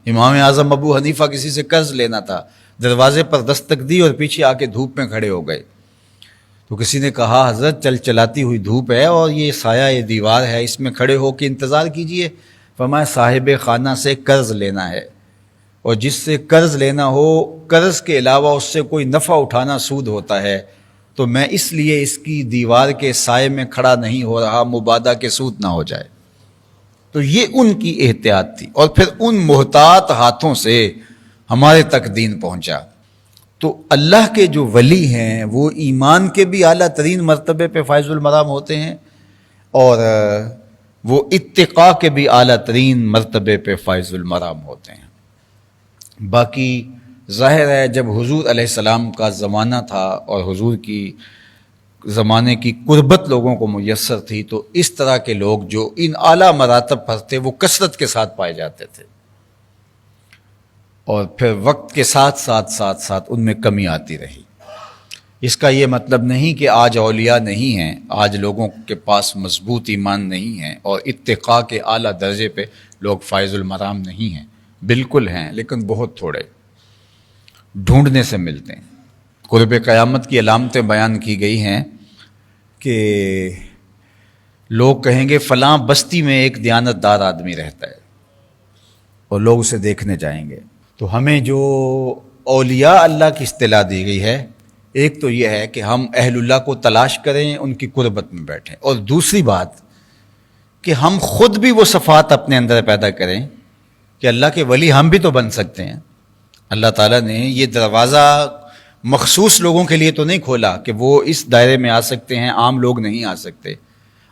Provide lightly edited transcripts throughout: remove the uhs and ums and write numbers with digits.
امام اعظم ابو حنیفہ کسی سے قرض لینا تھا، دروازے پر دستک دی اور پیچھے آ کے دھوپ میں کھڑے ہو گئے، تو کسی نے کہا حضرت چلاتی ہوئی دھوپ ہے اور یہ سایہ یہ دیوار ہے، اس میں کھڑے ہو کے انتظار کیجئے۔ فرمایا صاحب خانہ سے قرض لینا ہے، اور جس سے قرض لینا ہو قرض کے علاوہ اس سے کوئی نفع اٹھانا سود ہوتا ہے، تو میں اس لیے اس کی دیوار کے سائے میں کھڑا نہیں ہو رہا مبادا کے سود نہ ہو جائے۔ تو یہ ان کی احتیاط تھی، اور پھر ان محتاط ہاتھوں سے ہمارے تک دین پہنچا۔ تو اللہ کے جو ولی ہیں وہ ایمان کے بھی اعلیٰ ترین مرتبے پہ فائز المرام ہوتے ہیں، اور وہ اتقاء کے بھی اعلیٰ ترین مرتبے پہ فائز المرام ہوتے ہیں۔ باقی ظاہر ہے جب حضور علیہ السلام کا زمانہ تھا اور حضور کی زمانے کی قربت لوگوں کو میسر تھی، تو اس طرح کے لوگ جو ان اعلیٰ مراتب پر تھے وہ کثرت کے ساتھ پائے جاتے تھے، اور پھر وقت کے ساتھ ساتھ ان میں کمی آتی رہی۔ اس کا یہ مطلب نہیں کہ آج اولیاء نہیں ہیں، آج لوگوں کے پاس مضبوط ایمان نہیں ہے اور اتقاء کے اعلیٰ درجے پہ لوگ فائز المرام نہیں ہیں، بالکل ہیں، لیکن بہت تھوڑے، ڈھونڈنے سے ملتے ہیں۔ قرب قیامت کی علامتیں بیان کی گئی ہیں کہ لوگ کہیں گے فلاں بستی میں ایک دیانت دار آدمی رہتا ہے، اور لوگ اسے دیکھنے جائیں گے۔ تو ہمیں جو اولیاء اللہ کی اصطلاح دی گئی ہے، ایک تو یہ ہے کہ ہم اہل اللہ کو تلاش کریں، ان کی قربت میں بیٹھیں، اور دوسری بات کہ ہم خود بھی وہ صفات اپنے اندر پیدا کریں کہ اللہ کے ولی ہم بھی تو بن سکتے ہیں۔ اللہ تعالیٰ نے یہ دروازہ مخصوص لوگوں کے لیے تو نہیں کھولا کہ وہ اس دائرے میں آ سکتے ہیں، عام لوگ نہیں آ سکتے۔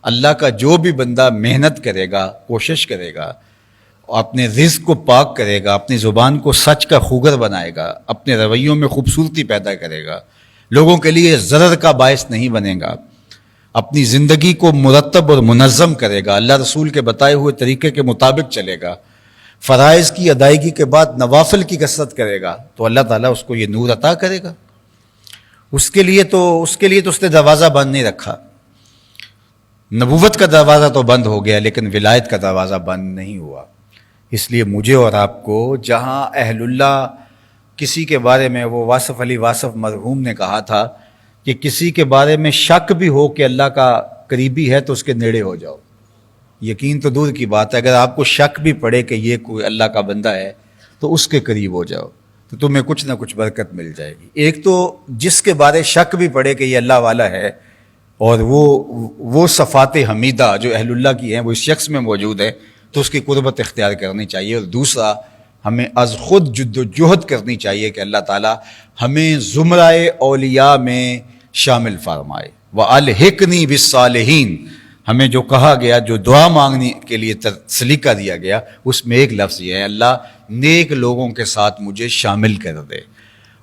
اللہ کا جو بھی بندہ محنت کرے گا، کوشش کرے گا، اپنے رزق کو پاک کرے گا، اپنی زبان کو سچ کا خوگر بنائے گا، اپنے رویوں میں خوبصورتی پیدا کرے گا، لوگوں کے لیے ضرر کا باعث نہیں بنے گا، اپنی زندگی کو مرتب اور منظم کرے گا، اللہ رسول کے بتائے ہوئے طریقے کے مطابق چلے گا، فرائض کی ادائیگی کے بعد نوافل کی کثرت کرے گا، تو اللہ تعالیٰ اس کو یہ نور عطا کرے گا۔ اس کے لیے تو اس نے دروازہ بند نہیں رکھا۔ نبوت کا دروازہ تو بند ہو گیا، لیکن ولایت کا دروازہ بند نہیں ہوا۔ اس لیے مجھے اور آپ کو جہاں اہل اللہ کسی کے بارے میں، وہ واصف علی واصف مرحوم نے کہا تھا کہ کسی کے بارے میں شک بھی ہو کہ اللہ کا قریبی ہے تو اس کے نیڑے ہو جاؤ۔ یقین تو دور کی بات ہے، اگر آپ کو شک بھی پڑے کہ یہ کوئی اللہ کا بندہ ہے تو اس کے قریب ہو جاؤ، تو تمہیں کچھ نہ کچھ برکت مل جائے گی۔ ایک تو جس کے بارے شک بھی پڑے کہ یہ اللہ والا ہے، اور وہ صفات حمیدہ جو اہل اللہ کی ہیں وہ اس شخص میں موجود ہے، تو اس کی قربت اختیار کرنی چاہیے۔ اور دوسرا، ہمیں از خود جد و جہد کرنی چاہیے کہ اللہ تعالیٰ ہمیں زمرۂ اولیاء میں شامل فرمائے۔ وَأَلْحِقْنِي بِالصَّالِحِينَ، ہمیں جو کہا گیا، جو دعا مانگنے کے لیے سلیقہ دیا گیا، اس میں ایک لفظ یہ ہے، اللہ نیک لوگوں کے ساتھ مجھے شامل کر دے،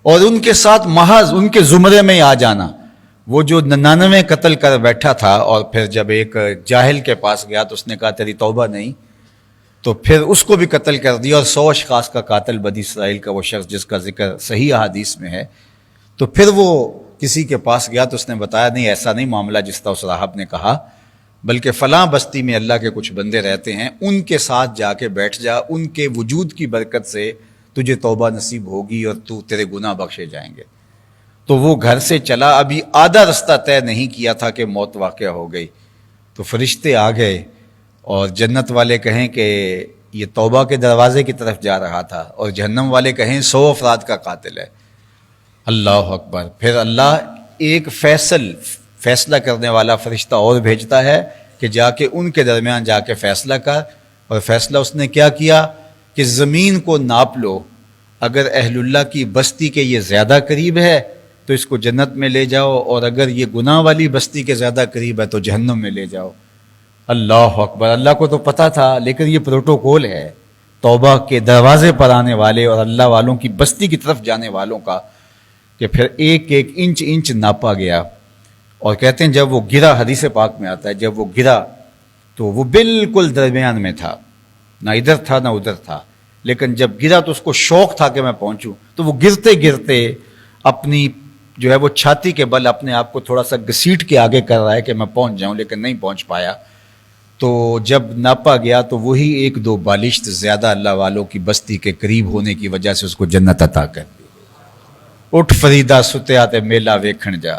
اور ان کے ساتھ محض ان کے زمرے میں آ جانا۔ وہ جو 99 قتل کر بیٹھا تھا، اور پھر جب ایک جاہل کے پاس گیا تو اس نے کہا تیری توبہ نہیں، تو پھر اس کو بھی قتل کر دیا، اور 100 اشخاص کا قاتل بنی اسرائیل کا وہ شخص جس کا ذکر صحیح احادیث میں ہے، تو پھر وہ کسی کے پاس گیا تو اس نے بتایا نہیں، ایسا نہیں معاملہ جس طرح اس راہب نے کہا، بلکہ فلاں بستی میں اللہ کے کچھ بندے رہتے ہیں، ان کے ساتھ جا کے بیٹھ جا، ان کے وجود کی برکت سے تجھے توبہ نصیب ہوگی اور تیرے گناہ بخشے جائیں گے۔ تو وہ گھر سے چلا، ابھی آدھا رستہ طے نہیں کیا تھا کہ موت واقع ہو گئی، تو فرشتے آ گئے، اور جنت والے کہیں کہ یہ توبہ کے دروازے کی طرف جا رہا تھا، اور جہنم والے کہیں 100 افراد کا قاتل ہے۔ اللہ اکبر۔ پھر اللہ ایک فیصلہ کرنے والا فرشتہ اور بھیجتا ہے کہ جا کے ان کے درمیان جا کے فیصلہ کر، اور فیصلہ اس نے کیا کیا کہ زمین کو ناپ لو، اگر اہل اللہ کی بستی کے یہ زیادہ قریب ہے تو اس کو جنت میں لے جاؤ، اور اگر یہ گناہ والی بستی کے زیادہ قریب ہے تو جہنم میں لے جاؤ۔ اللہ اکبر۔ اللہ کو تو پتہ تھا، لیکن یہ پروٹوکول ہے توبہ کے دروازے پر آنے والے اور اللہ والوں کی بستی کی طرف جانے والوں کا، کہ پھر ایک ایک انچ ناپا گیا، اور کہتے ہیں جب وہ گرا، حدیث پاک میں آتا ہے جب وہ گرا تو وہ بالکل درمیان میں تھا، نہ ادھر تھا نہ ادھر تھا، لیکن جب گرا تو اس کو شوق تھا کہ میں پہنچوں، تو وہ گرتے گرتے اپنی جو ہے وہ چھاتی کے بل اپنے آپ کو تھوڑا سا گھسیٹ کے آگے کر رہا ہے کہ میں پہنچ جاؤں، لیکن نہیں پہنچ پایا۔ تو جب ناپا گیا تو وہی ایک دو بالشت زیادہ اللہ والوں کی بستی کے قریب ہونے کی وجہ سے اس کو جنت عطا کر دی۔ اٹھ فریدا ستیا تے میلہ ویکھن جا،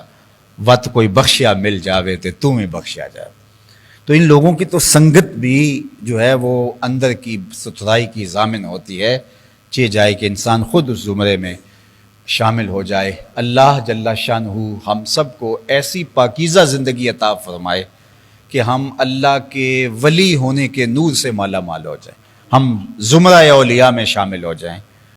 وت کوئی بخشیا مل جاوے تے تو میں بخشیا جا۔ تو ان لوگوں کی تو سنگت بھی جو ہے وہ اندر کی ستھرائی کی ضامن ہوتی ہے، چہ جائے کہ انسان خود اس زمرے میں شامل ہو جائے۔ اللہ جل شانہ ہم سب کو ایسی پاکیزہ زندگی عطا فرمائے کہ ہم اللہ کے ولی ہونے کے نور سے مالا مال ہو جائیں، ہم زمرہ اولیاء میں شامل ہو جائیں۔